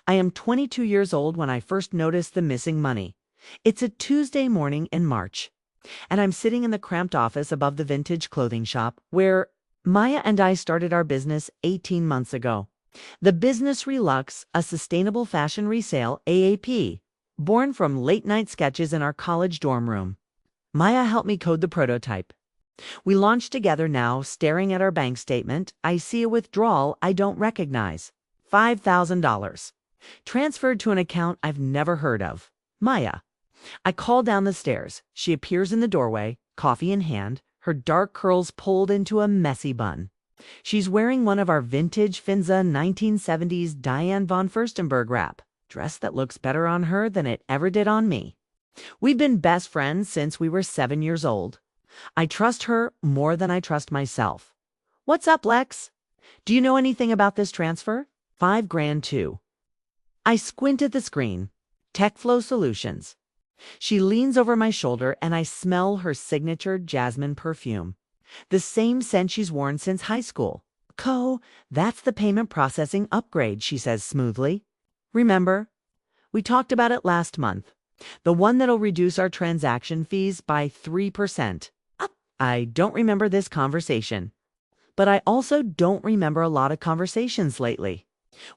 I am 22 years old when I first noticed the missing money. It's a Tuesday morning in March, and I'm sitting in the cramped office above the vintage clothing shop where Maya and I started our business 18 months ago. The Business Relux, a sustainable fashion resale AAP, born from late-night sketches in our college dorm room. Maya helped me code the prototype. We launched together now, staring at our bank statement. I see a withdrawal I don't recognize. $5,000. Transferred to an account I've never heard of. Maya. I call down the stairs. She appears in the doorway, coffee in hand, her dark curls pulled into a messy bun. She's wearing one of our vintage Finza 1970s Diane von Furstenberg wrap, dress that looks better on her than it ever did on me. We've been best friends since we were 7 years old. I trust her more than I trust myself. What's up, Lex? Do you know anything about this transfer? $5,000 too. I squint at the screen. TechFlow Solutions. She leans over my shoulder and I smell her signature jasmine perfume. The same scent she's worn since high school. That's the payment processing upgrade, she says smoothly. Remember? We talked about it last month. The one that'll reduce our transaction fees by 3%. I don't remember this conversation. But I also don't remember a lot of conversations lately.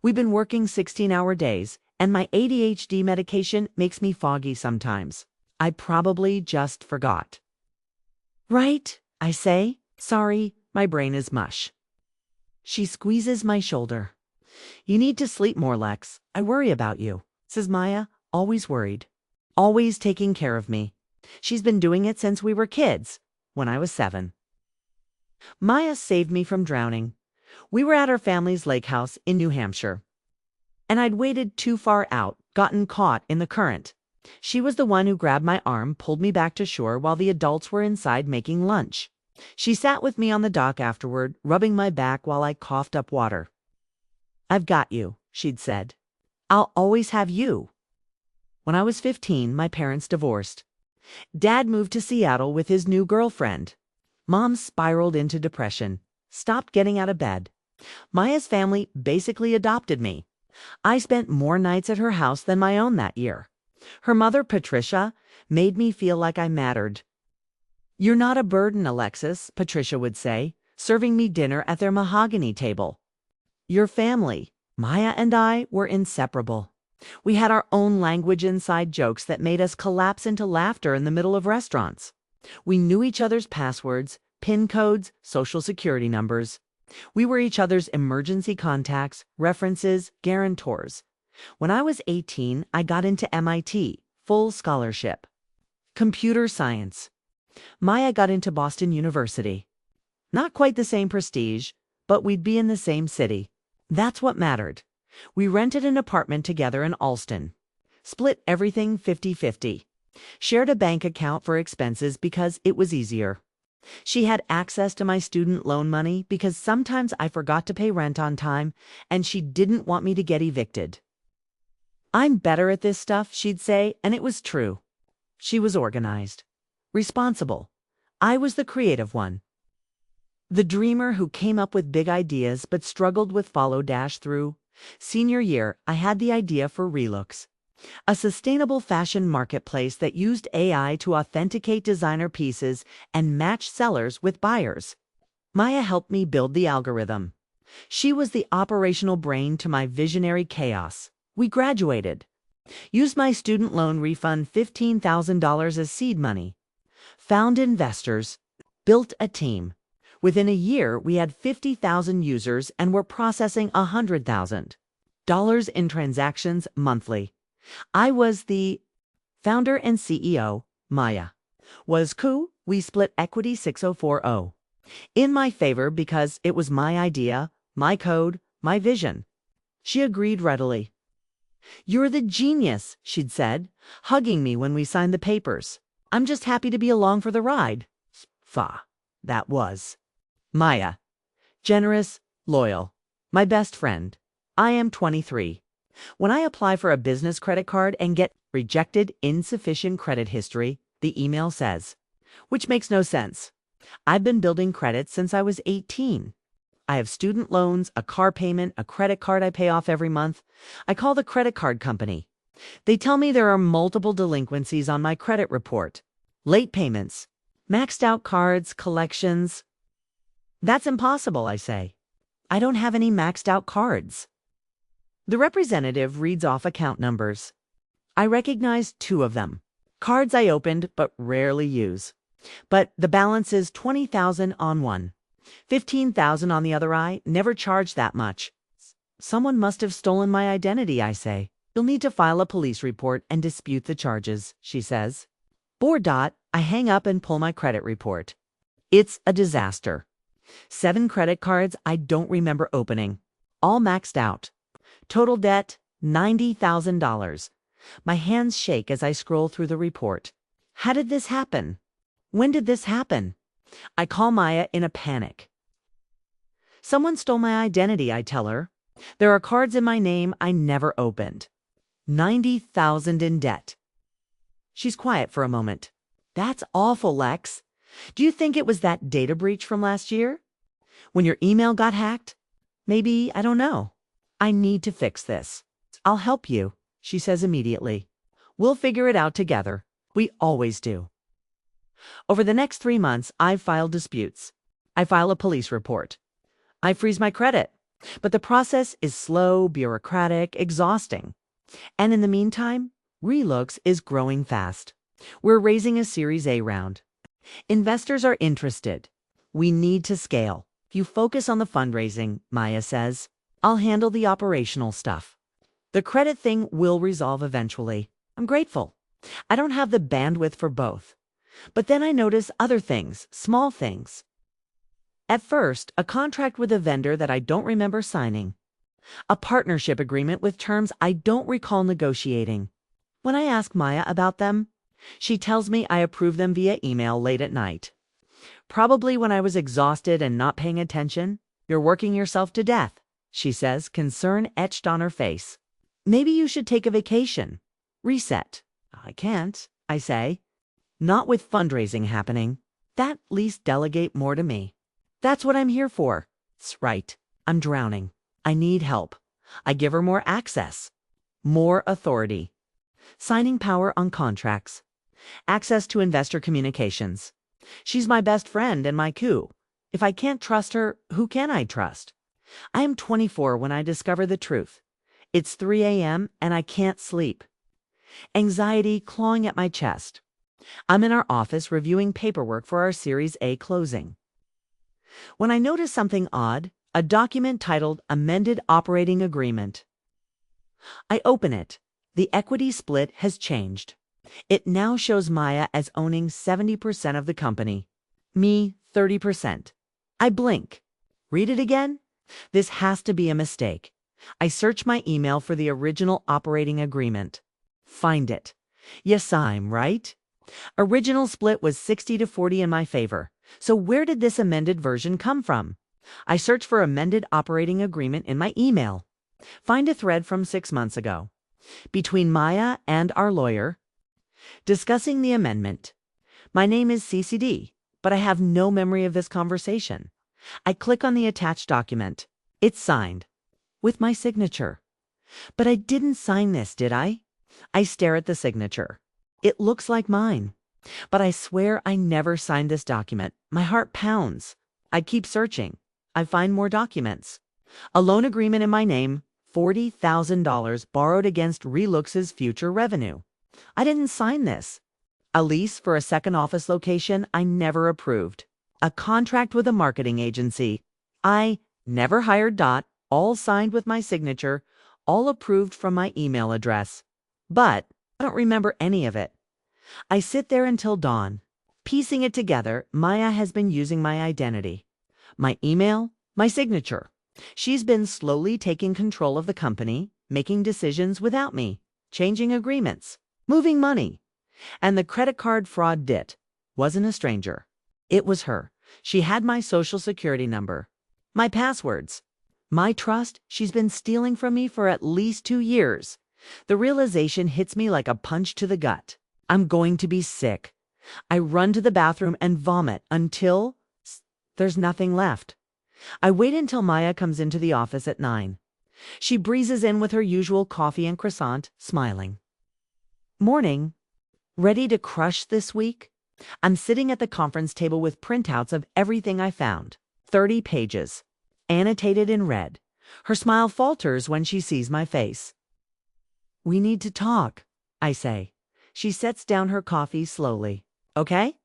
We've been working 16-hour days, and my ADHD medication makes me foggy sometimes. I probably just forgot. Right, I say. Sorry, my brain is mush. She squeezes my shoulder. You need to sleep more, Lex. I worry about you, says Maya, always worried. Always taking care of me. She's been doing it since we were kids, when I was 7. Maya saved me from drowning. We were at our family's lake house in New Hampshire. And I'd waded too far out, gotten caught in the current. She was the one who grabbed my arm, pulled me back to shore while the adults were inside making lunch. She sat with me on the dock afterward, rubbing my back while I coughed up water. I've got you, she'd said. I'll always have you. When I was 15, my parents divorced. Dad moved to Seattle with his new girlfriend. Mom spiraled into depression, stopped getting out of bed. Maya's family basically adopted me. I spent more nights at her house than my own that year. Her mother, Patricia, made me feel like I mattered. You're not a burden, Alexis, Patricia would say, serving me dinner at their mahogany table. Your family, Maya and I, were inseparable. We had our own language inside jokes that made us collapse into laughter in the middle of restaurants. We knew each other's passwords, PIN codes, social security numbers. We were each other's emergency contacts, references, guarantors. When I was 18, I got into MIT, full scholarship. Computer science. Maya got into Boston University. Not quite the same prestige, but we'd be in the same city. That's what mattered. We rented an apartment together in Allston. Split everything 50-50. Shared a bank account for expenses because it was easier. She had access to my student loan money because sometimes I forgot to pay rent on time and she didn't want me to get evicted. I'm better at this stuff, she'd say, and it was true. She was organized. Responsible. I was the creative one. The dreamer who came up with big ideas but struggled with follow-through. Senior year, I had the idea for Relux, a sustainable fashion marketplace that used AI to authenticate designer pieces and match sellers with buyers. Maya helped me build the algorithm. She was the operational brain to my visionary chaos. We graduated. Used my student loan refund $15,000 as seed money. Found investors. Built a team. Within a year, we had 50,000 users and were processing $100,000 in transactions monthly. I was the founder and CEO. Maya was we split equity 6040. In my favor because it was my idea, my code, my vision. She agreed readily. You're the genius, she'd said, hugging me when we signed the papers. I'm just happy to be along for the ride. That was. Maya. Generous, loyal. My best friend. I am 23. When I apply for a business credit card and get rejected insufficient credit history, the email says, which makes no sense. I've been building credit since I was 18. I have student loans, a car payment, a credit card I pay off every month. I call the credit card company. They tell me there are multiple delinquencies on my credit report. Late payments, maxed out cards, collections. That's impossible, I say. I don't have any maxed out cards. The representative reads off account numbers. I recognize 2 of them. Cards I opened but rarely use. But the balance is $20,000 on one. $15,000 on the other. I never charged that much. Someone must have stolen my identity, I say. You'll need to file a police report and dispute the charges, she says. Bored. I hang up and pull my credit report. It's a disaster. 7 credit cards I don't remember opening. All maxed out. Total debt, $90,000. My hands shake as I scroll through the report. How did this happen? When did this happen? I call Maya in a panic. Someone stole my identity, I tell her. There are cards in my name I never opened. $90,000 in debt. She's quiet for a moment. That's awful, Lex. Do you think it was that data breach from last year? When your email got hacked? Maybe, I don't know. I need to fix this. I'll help you, she says immediately. We'll figure it out together. We always do. Over the next 3 months, I've filed disputes. I file a police report. I freeze my credit. But the process is slow, bureaucratic, exhausting. And in the meantime, Relooks is growing fast. We're raising a Series A round. Investors are interested. We need to scale. You focus on the fundraising, Maya says. I'll handle the operational stuff. The credit thing will resolve eventually. I'm grateful. I don't have the bandwidth for both. But then I notice other things, small things. At first, a contract with a vendor that I don't remember signing. A partnership agreement with terms I don't recall negotiating. When I ask Maya about them, she tells me I approved them via email late at night. Probably when I was exhausted and not paying attention. You're working yourself to death, she says, concern etched on her face. Maybe you should take a vacation. Reset. I can't, I say. Not with fundraising happening. That least delegate more to me. That's what I'm here for. It's right. I'm drowning. I need help. I give her more access. More authority. Signing power on contracts. Access to investor communications. She's my best friend and my coup. If I can't trust her, who can I trust? I am 24 when I discover the truth. It's 3 a.m. and I can't sleep. Anxiety clawing at my chest. I'm in our office reviewing paperwork for our Series A closing. When I notice something odd, a document titled Amended Operating Agreement. I open it. The equity split has changed. It now shows Maya as owning 70% of the company. Me, 30%. I blink. Read it again? This has to be a mistake. I search my email for the original operating agreement. Find it. Yes, I'm right. Original split was 60-40 in my favor. So where did this amended version come from? I search for amended operating agreement in my email. Find a thread from 6 months ago. Between Maya and our lawyer. Discussing the amendment. My name is CCD, but I have no memory of this conversation. I click on the attached document. It's signed. With my signature. But I didn't sign this, did I? I stare at the signature. It looks like mine. But I swear I never signed this document. My heart pounds. I keep searching. I find more documents. A loan agreement in my name, $40,000 borrowed against Relooks' future revenue. I didn't sign this. A lease for a second office location I never approved. A contract with a marketing agency. I never hired. All signed with my signature, all approved from my email address. But I don't remember any of it. I sit there until dawn. Piecing it together, Maya has been using my identity. My email, my signature. She's been slowly taking control of the company, making decisions without me, changing agreements, moving money. And the credit card fraud wasn't a stranger. It was her. She had my social security number, my passwords, my trust she's been stealing from me for at least 2 years. The realization hits me like a punch to the gut. I'm going to be sick. I run to the bathroom and vomit until there's nothing left. I wait until Maya comes into the office at 9. She breezes in with her usual coffee and croissant, smiling. Morning. Ready to crush this week? I'm sitting at the conference table with printouts of everything I found. 30 pages. Annotated in red. Her smile falters when she sees my face. We need to talk, I say. She sets down her coffee slowly. Okay?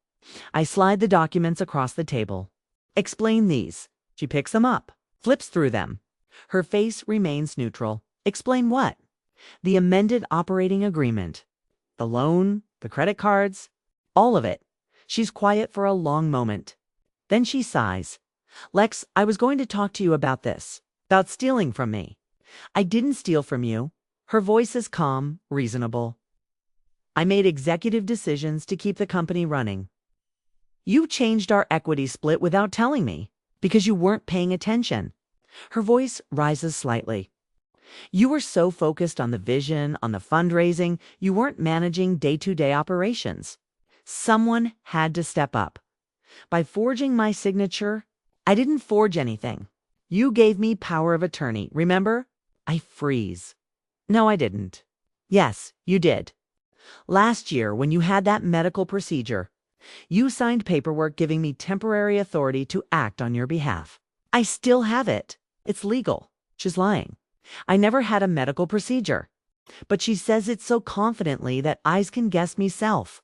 I slide the documents across the table. Explain these. She picks them up, flips through them. Her face remains neutral. Explain what? The amended operating agreement. The loan, the credit cards, all of it. She's quiet for a long moment. Then she sighs. Lex, I was going to talk to you about this, about stealing from me. I didn't steal from you. Her voice is calm, reasonable. I made executive decisions to keep the company running. You changed our equity split without telling me, because you weren't paying attention. Her voice rises slightly. You were so focused on the vision, on the fundraising, you weren't managing day-to-day operations. Someone had to step up. By forging my signature, I didn't forge anything. You gave me power of attorney, remember? I freeze. No, I didn't. Yes, you did. Last year, when you had that medical procedure, you signed paperwork giving me temporary authority to act on your behalf. I still have it. It's legal. She's lying. I never had a medical procedure. But she says it so confidently that eyes can guess meself.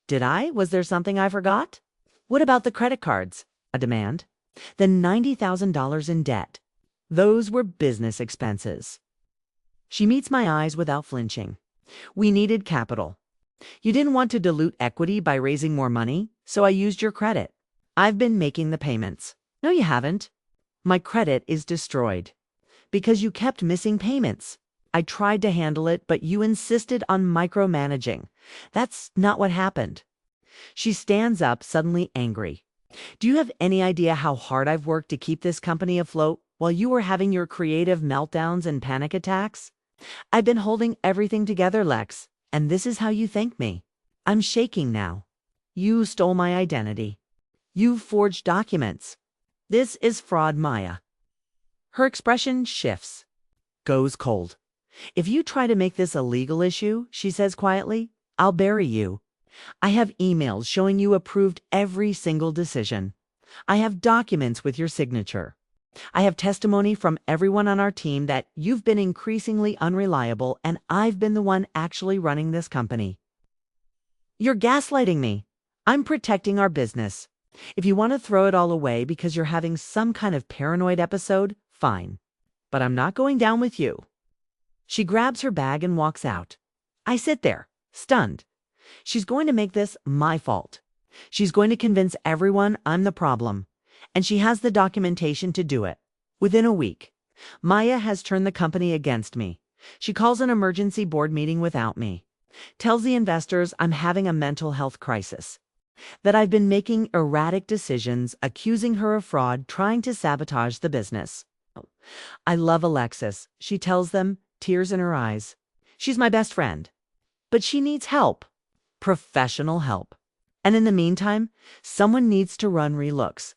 Did I? Was there something I forgot? What about the credit cards? A demand. The $90,000 in debt. Those were business expenses. She meets my eyes without flinching. We needed capital. You didn't want to dilute equity by raising more money, so I used your credit. I've been making the payments. No, you haven't. My credit is destroyed. Because you kept missing payments. I tried to handle it, but you insisted on micromanaging. That's not what happened. She stands up, suddenly angry. Do you have any idea how hard I've worked to keep this company afloat while you were having your creative meltdowns and panic attacks? I've been holding everything together, Lex, and this is how you thank me. I'm shaking now. You stole my identity. You forged documents. This is fraud, Maya. Her expression shifts, goes cold. If you try to make this a legal issue, she says quietly, I'll bury you. I have emails showing you approved every single decision. I have documents with your signature. I have testimony from everyone on our team that you've been increasingly unreliable and I've been the one actually running this company. You're gaslighting me. I'm protecting our business. If you want to throw it all away because you're having some kind of paranoid episode, fine. But I'm not going down with you. She grabs her bag and walks out. I sit there, stunned. She's going to make this my fault. She's going to convince everyone I'm the problem. And she has the documentation to do it. Within a week, Maya has turned the company against me. She calls an emergency board meeting without me. Tells the investors I'm having a mental health crisis. That I've been making erratic decisions, accusing her of fraud, trying to sabotage the business. I love Alexis, she tells them, tears in her eyes. She's my best friend. But she needs help. Professional help. And in the meantime, someone needs to run Relooks.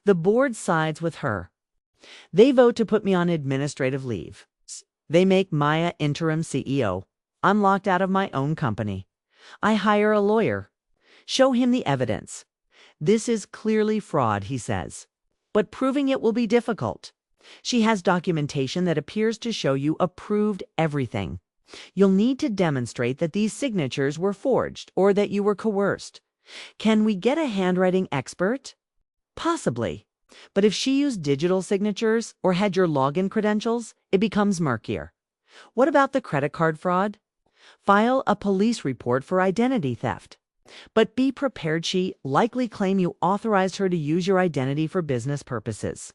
The board sides with her. They vote to put me on administrative leave. They make Maya interim CEO. I'm locked out of my own company. I hire a lawyer. Show him the evidence. This is clearly fraud, he says. But proving it will be difficult. She has documentation that appears to show you approved everything. You'll need to demonstrate that these signatures were forged or that you were coerced. Can we get a handwriting expert? Possibly. But if she used digital signatures or had your login credentials, it becomes murkier. What about the credit card fraud? File a police report for identity theft. But be prepared, she likely claim you authorized her to use your identity for business purposes.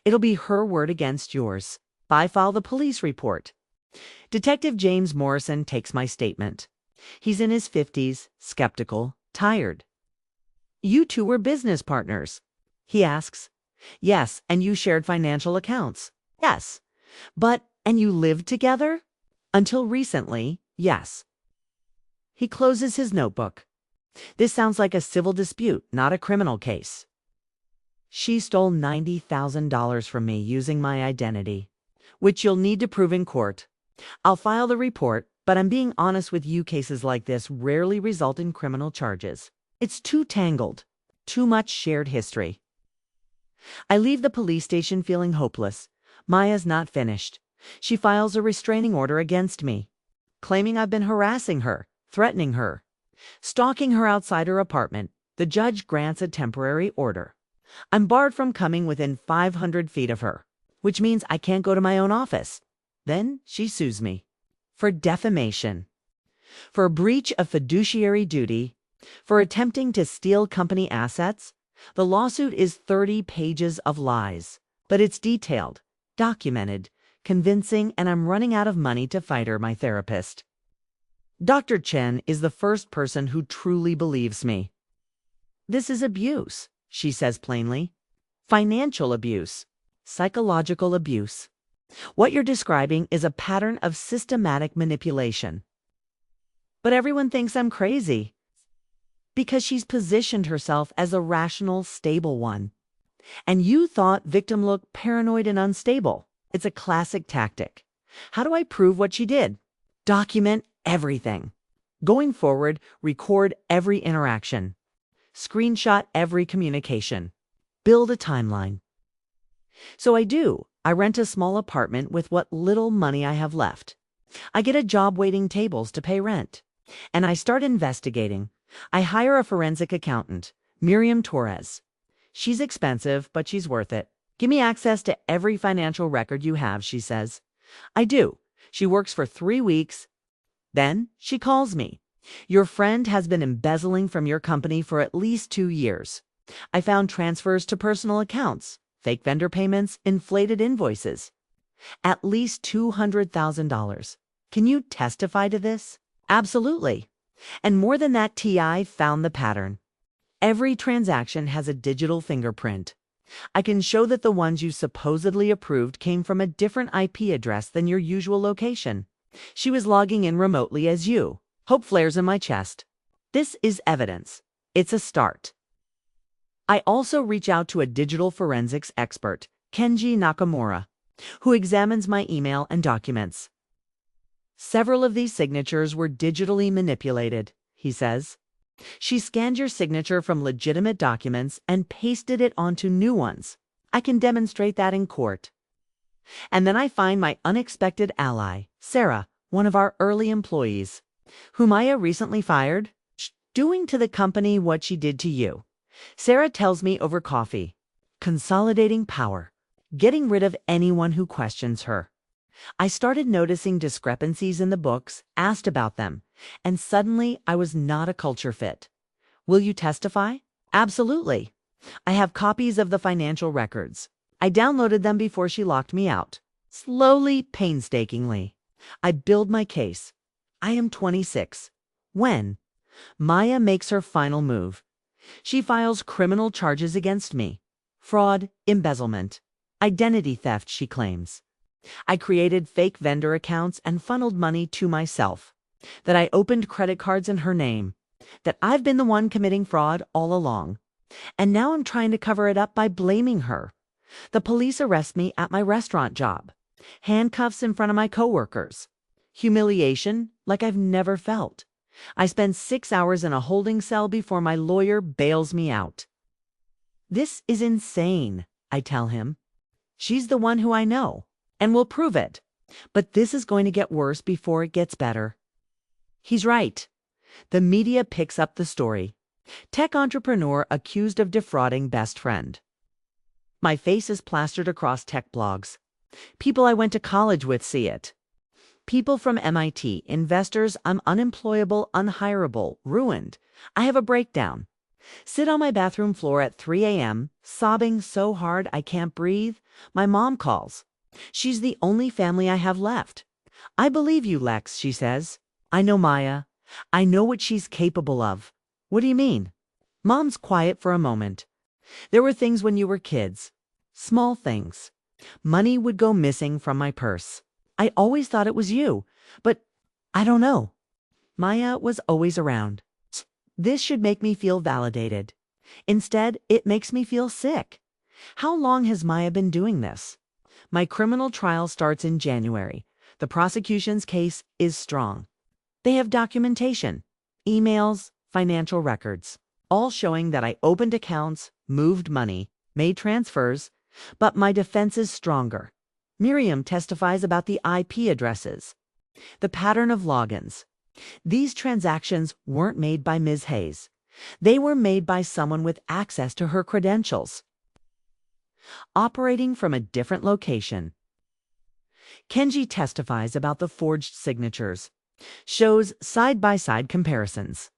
It'll be her word against yours. I file the police report. Detective James Morrison takes my statement. He's in his 50s, skeptical, tired. You two were business partners. He asks. Yes, and you shared financial accounts. Yes. And you lived together? Until recently, yes. He closes his notebook. This sounds like a civil dispute, not a criminal case. She stole $90,000 from me using my identity, which you'll need to prove in court. I'll file the report, but I'm being honest with you, cases like this rarely result in criminal charges. It's too tangled, too much shared history. I leave the police station feeling hopeless. Maya's not finished. She files a restraining order against me, claiming I've been harassing her, threatening her, stalking her outside her apartment. The judge grants a temporary order. I'm barred from coming within 500 feet of her, which means I can't go to my own office. Then she sues me for defamation, for breach of fiduciary duty, for attempting to steal company assets. The lawsuit is 30 pages of lies, but it's detailed, documented, convincing, and I'm running out of money to fight her, my therapist. Dr. Chen is the first person who truly believes me. This is abuse, she says plainly. Financial abuse, psychological abuse. What you're describing is a pattern of systematic manipulation. But everyone thinks I'm crazy because she's positioned herself as a rational, stable one. And you thought victim looked paranoid and unstable. It's a classic tactic. How do I prove what she did? Document everything. Going forward, record every interaction. Screenshot every communication. Build a timeline. So I do. I rent a small apartment with what little money I have left. I get a job waiting tables to pay rent. And I start investigating. I hire a forensic accountant, Miriam Torres. She's expensive, but she's worth it. Give me access to every financial record you have, she says. I do. She works for 3 weeks. Then she calls me. Your friend has been embezzling from your company for at least 2 years. I found transfers to personal accounts, fake vendor payments, inflated invoices. At least $200,000. Can you testify to this? Absolutely. And more than that, TI found the pattern. Every transaction has a digital fingerprint. I can show that the ones you supposedly approved came from a different IP address than your usual location. She was logging in remotely as you. Hope flares in my chest. This is evidence. It's a start. I also reach out to a digital forensics expert, Kenji Nakamura, who examines my email and documents. Several of these signatures were digitally manipulated, he says. She scanned your signature from legitimate documents and pasted it onto new ones. I can demonstrate that in court. And then I find my unexpected ally, Sarah, one of our early employees, whom Maya recently fired, doing to the company what she did to you. Sarah tells me over coffee, consolidating power, getting rid of anyone who questions her. I started noticing discrepancies in the books, asked about them, and suddenly I was not a culture fit. Will you testify? Absolutely. I have copies of the financial records. I downloaded them before she locked me out. Slowly, painstakingly, I build my case. I am 26. When Maya makes her final move, she files criminal charges against me. Fraud, embezzlement, identity theft, she claims. I created fake vendor accounts and funneled money to myself. That I opened credit cards in her name. That I've been the one committing fraud all along. And now I'm trying to cover it up by blaming her. The police arrest me at my restaurant job. Handcuffs in front of my coworkers. Humiliation like I've never felt. I spend 6 hours in a holding cell before my lawyer bails me out. This is insane, I tell him. She's the one who I know, and will prove it. But this is going to get worse before it gets better. He's right. The media picks up the story. Tech entrepreneur accused of defrauding best friend. My face is plastered across tech blogs. People I went to college with see it. People from MIT, investors, I'm unemployable, unhireable, ruined. I have a breakdown. Sit on my bathroom floor at 3 a.m., sobbing so hard I can't breathe. My mom calls. She's the only family I have left. I believe you, Lex, she says. I know Maya. I know what she's capable of. What do you mean? Mom's quiet for a moment. There were things when you were kids. Small things. Money would go missing from my purse. I always thought it was you, but I don't know. Maya was always around. This should make me feel validated. Instead, it makes me feel sick. How long has Maya been doing this? My criminal trial starts in January. The prosecution's case is strong. They have documentation, emails, financial records, all showing that I opened accounts, moved money, made transfers, but my defense is stronger. Miriam testifies about the IP addresses, the pattern of logins. These transactions weren't made by Ms. Hayes. They were made by someone with access to her credentials, operating from a different location. Kenji testifies about the forged signatures, shows side-by-side comparisons.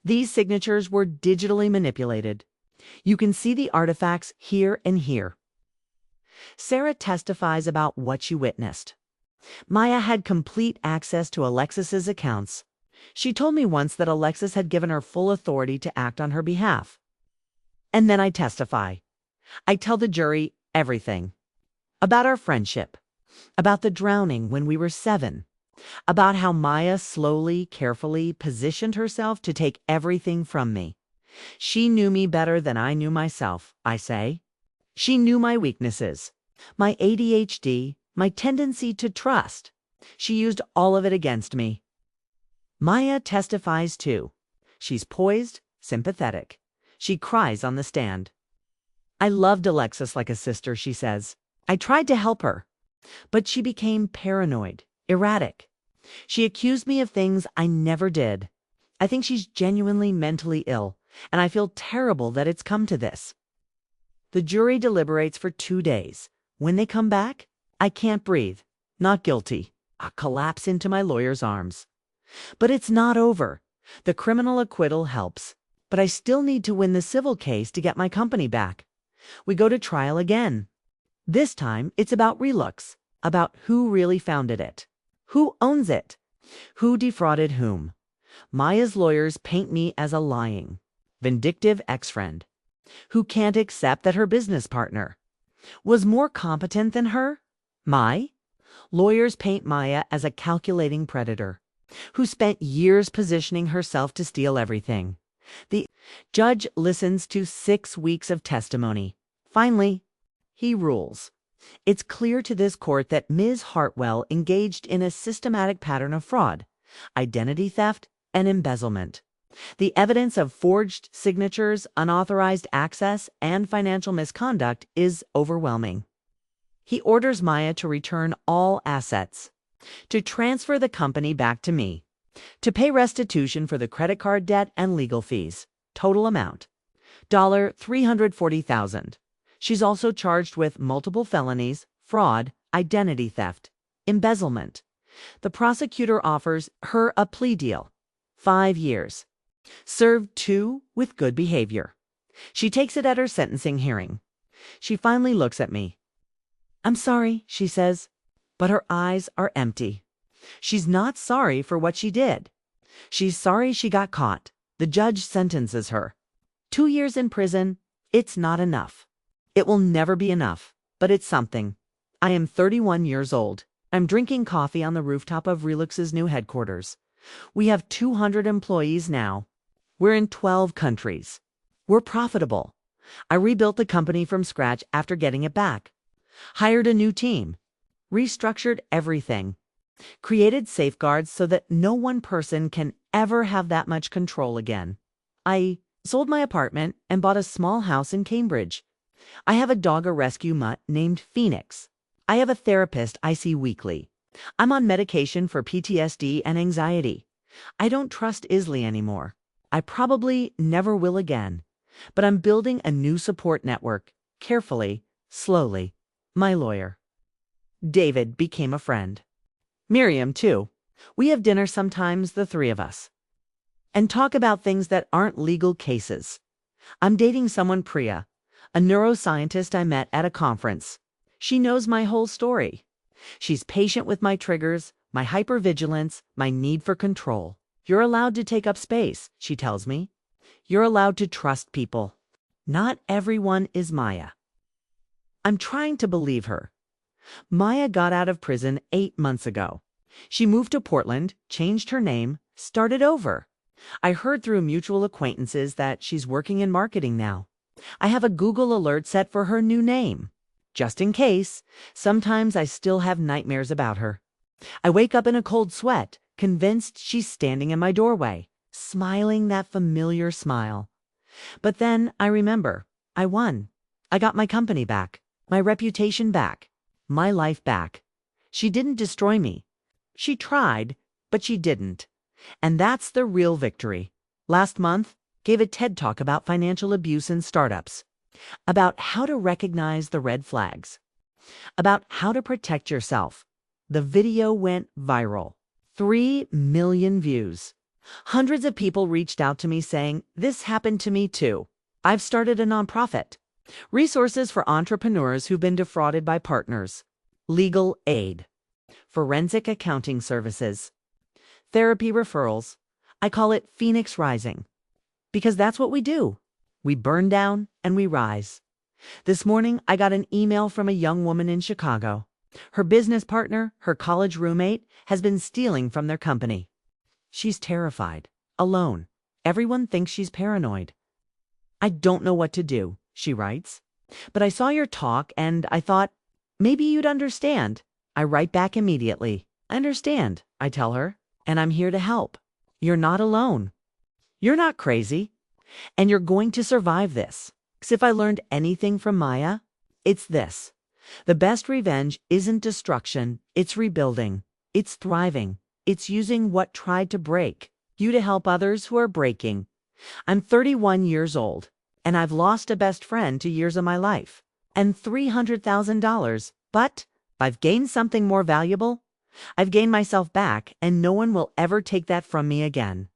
These signatures were digitally manipulated. You can see the artifacts here and here. Sarah testifies about what she witnessed. Maya had complete access to Alexis's accounts. She told me once that Alexis had given her full authority to act on her behalf. And then I testify. I tell the jury everything. About our friendship. About the drowning when we were 7. About how Maya slowly, carefully positioned herself to take everything from me. She knew me better than I knew myself, I say. She knew my weaknesses, my ADHD, my tendency to trust. She used all of it against me. Maya testifies too. She's poised, sympathetic. She cries on the stand. I loved Alexis like a sister, she says. I tried to help her, but she became paranoid, erratic. She accused me of things I never did. I think she's genuinely mentally ill, and I feel terrible that it's come to this. The jury deliberates for 2 days. When they come back, I can't breathe. Not guilty. I collapse into my lawyer's arms. But it's not over. The criminal acquittal helps, but I still need to win the civil case to get my company back. We go to trial again. This time, it's about Relux, about who really founded it. Who owns it? Who defrauded whom? Maya's lawyers paint me as a lying, vindictive ex-friend who can't accept that her business partner was more competent than her. Lawyers paint Maya as a calculating predator who spent years positioning herself to steal everything. The judge listens to 6 weeks of testimony. Finally, he rules. It's clear to this court that Ms. Hartwell engaged in a systematic pattern of fraud, identity theft, and embezzlement. The evidence of forged signatures, unauthorized access, and financial misconduct is overwhelming. He orders Maya to return all assets, to transfer the company back to me, to pay restitution for the credit card debt and legal fees. Total amount, $340,000. She's also charged with multiple felonies, fraud, identity theft, embezzlement. The prosecutor offers her a plea deal, 5 years. Served 2 with good behavior. She takes it at her sentencing hearing. She finally looks at me. I'm sorry, she says, but her eyes are empty. She's not sorry for what she did. She's sorry she got caught. The judge sentences her. 2 years in prison, it's not enough. It will never be enough, but it's something. I am 31 years old. I'm drinking coffee on the rooftop of Relux's new headquarters. We have 200 employees now. We're in 12 countries. We're profitable. I rebuilt the company from scratch after getting it back. Hired a new team. Restructured everything. Created safeguards so that no one person can ever have that much control again. I sold my apartment and bought a small house in Cambridge. I have a dog rescue mutt named Phoenix. I have a therapist I see weekly. I'm on medication for PTSD and anxiety. I don't trust Isley anymore. I probably never will again. But I'm building a new support network, carefully, slowly. My lawyer. David became a friend. Miriam, too. We have dinner sometimes, the 3 of us, and talk about things that aren't legal cases. I'm dating someone, Priya, a neuroscientist I met at a conference. She knows my whole story. She's patient with my triggers, my hypervigilance, my need for control. You're allowed to take up space, she tells me. You're allowed to trust people. Not everyone is Maya. I'm trying to believe her. Maya got out of prison 8 months ago. She moved to Portland, changed her name, started over. I heard through mutual acquaintances that she's working in marketing now. I have a Google alert set for her new name. Just in case, sometimes I still have nightmares about her. I wake up in a cold sweat, convinced she's standing in my doorway, smiling that familiar smile. But then I remember, I won. I got my company back, my reputation back, my life back. She didn't destroy me. She tried, but she didn't. And that's the real victory. Last month, gave a TED Talk about financial abuse in startups, about how to recognize the red flags, about how to protect yourself. The video went viral. 3 million views. Hundreds of people reached out to me saying, "This happened to me too. I've started a nonprofit." Resources for entrepreneurs who've been defrauded by partners. Legal aid. Forensic accounting services. Therapy referrals. I call it Phoenix Rising. Because that's what we do. We burn down and we rise. This morning, I got an email from a young woman in Chicago. Her business partner, her college roommate, has been stealing from their company. She's terrified, alone. Everyone thinks she's paranoid. "I don't know what to do," she writes. "But I saw your talk and I thought, maybe you'd understand." I write back immediately. "I understand," I tell her, "and I'm here to help. You're not alone. You're not crazy. And you're going to survive this." 'Cause if I learned anything from Maya, it's this. The best revenge isn't destruction, it's rebuilding. It's thriving. It's using what tried to break you to help others who are breaking. I'm 31 years old, and I've lost a best friend to years of my life, and $300,000. But I've gained something more valuable. I've gained myself back, and no one will ever take that from me again.